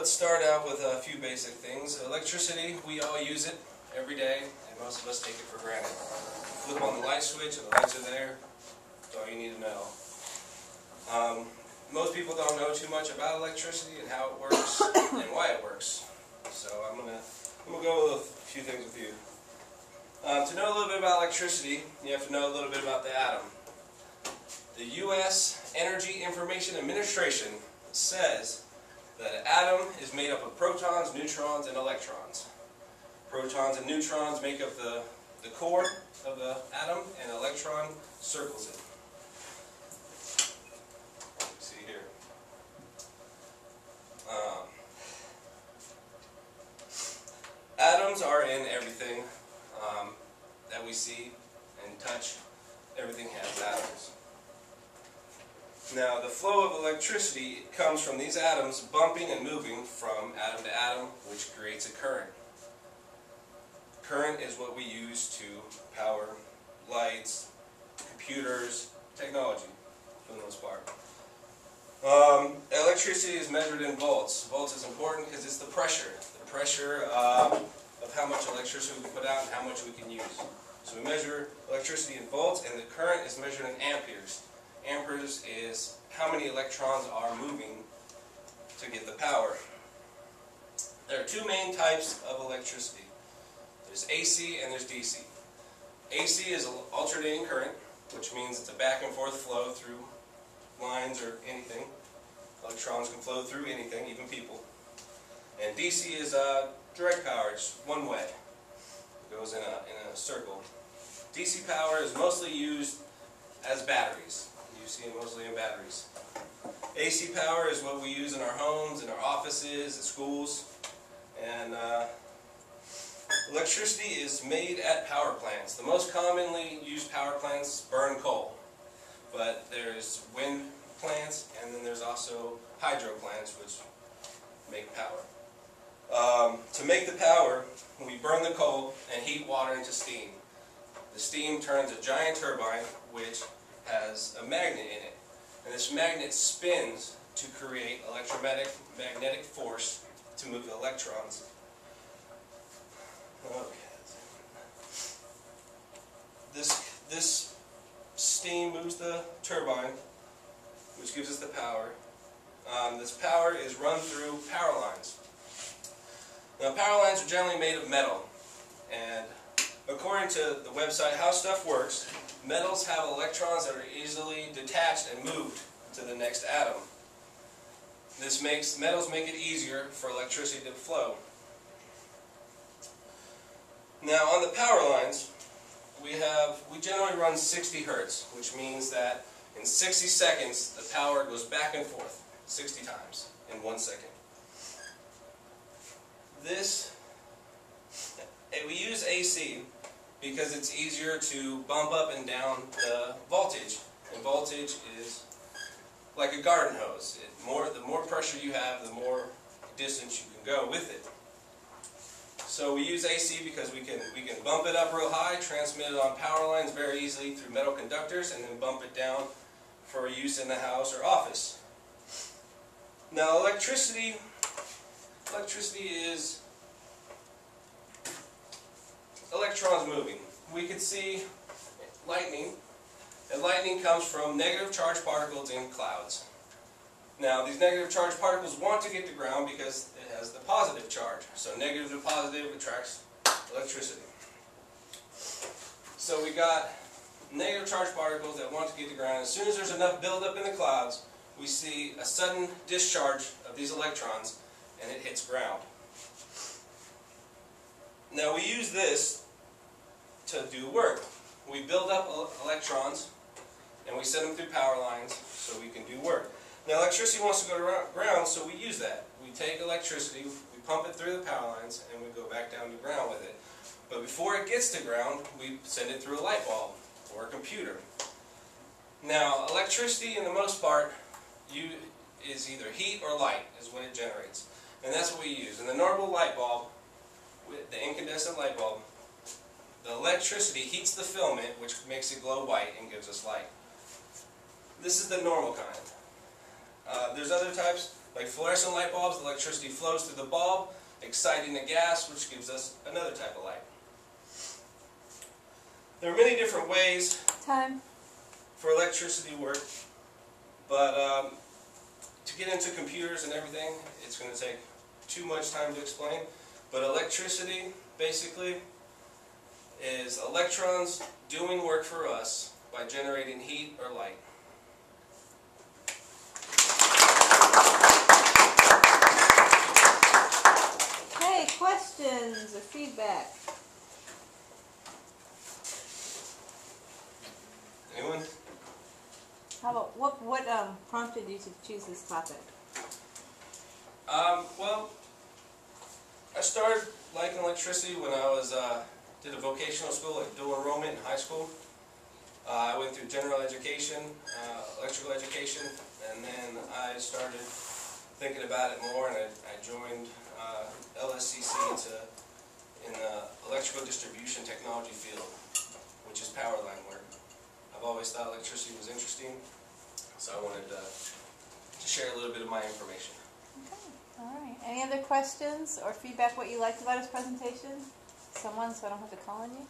let's start out with a few basic things. Electricity, we all use it every day, and most of us take it for granted. Flip on the light switch and the lights are there. That's all you need to know. Most people don't know too much about electricity and how it works and why it works. So I'm gonna go with a few things with you. To know a little bit about electricity, you have to know a little bit about the atom. The U.S. Energy Information Administration says that an atom is made up of protons, neutrons, and electrons. Protons and neutrons make up the core of the atom, and an electron circles it. See here. Atoms are in everything that we see and touch. Everything has atoms. Now, the flow of electricity comes from these atoms bumping and moving from atom to atom, which creates a current. Current is what we use to power lights, computers, technology, for the most part. Electricity is measured in volts. Volts is important because it's the pressure of how much electricity we put out and how much we can use. So we measure electricity in volts, and the current is measured in amperes. Amperes is how many electrons are moving to get the power. There are two main types of electricity. There's AC and there's DC. AC is alternating current, which means it's a back and forth flow through lines or anything. Electrons can flow through anything, even people. And DC is direct power, it's one way. It goes in a circle. DC power is mostly used as batteries. You see it mostly in batteries. AC power is what we use in our homes, in our offices, at schools. And electricity is made at power plants. The most commonly used power plants burn coal. But there's wind plants, and then there's also hydro plants, which make power. To make the power, we burn the coal and heat water into steam. The steam turns a giant turbine, which has a magnet in it. And this magnet spins to create electromagnetic force to move the electrons. Okay. This steam moves the turbine, which gives us the power. This power is run through power lines. Now, power lines are generally made of metal, and according to the website How Stuff Works, metals have electrons that are easily detached and moved to the next atom. Metals make it easier for electricity to flow. Now, on the power lines, we generally run 60 hertz, which means that in 60 seconds the power goes back and forth 60 times in 1 second. We use AC because it's easier to bump up and down the voltage. And voltage is like a garden hose. The more pressure you have, the more distance you can go with it. So we use AC because we can bump it up real high, transmit it on power lines very easily through metal conductors, and then bump it down for use in the house or office. Now, electricity is electrons moving. We could see lightning, and lightning comes from negative charged particles in clouds. Now, these negative charged particles want to get to ground because it has the positive charge. So negative to positive attracts electricity. So we got negative charged particles that want to get to ground. As soon as there's enough buildup in the clouds, we see a sudden discharge of these electrons, and it hits ground. Now, we use this to do work. We build up electrons, and we send them through power lines so we can do work. Now, electricity wants to go to ground, so we use that. We take electricity, we pump it through the power lines, and we go back down to ground with it. But before it gets to ground, we send it through a light bulb or a computer. Now, electricity, in the most part, is either heat or light is what it generates. And that's what we use. In the normal light bulb, with the incandescent light bulb, the electricity heats the filament, which makes it glow white and gives us light. This is the normal kind. There's other types. Like fluorescent light bulbs, the electricity flows through the bulb, exciting the gas, which gives us another type of light. There are many different ways for electricity to work, but to get into computers and everything, it's going to take too much time to explain. But electricity, basically, is electrons doing work for us by generating heat or light. Okay, questions or feedback? Anyone? How about what prompted you to choose this topic? Well, I started liking electricity when I was did a vocational school, like dual enrollment in high school. I went through general education, electrical education, and then I started thinking about it more, and I joined LSCC in the electrical distribution technology field, which is power line work. I've always thought electricity was interesting, so I wanted to share a little bit of my information. Okay, all right. Any other questions or feedback what you liked about his presentation? Someone, so I don't have to call on you?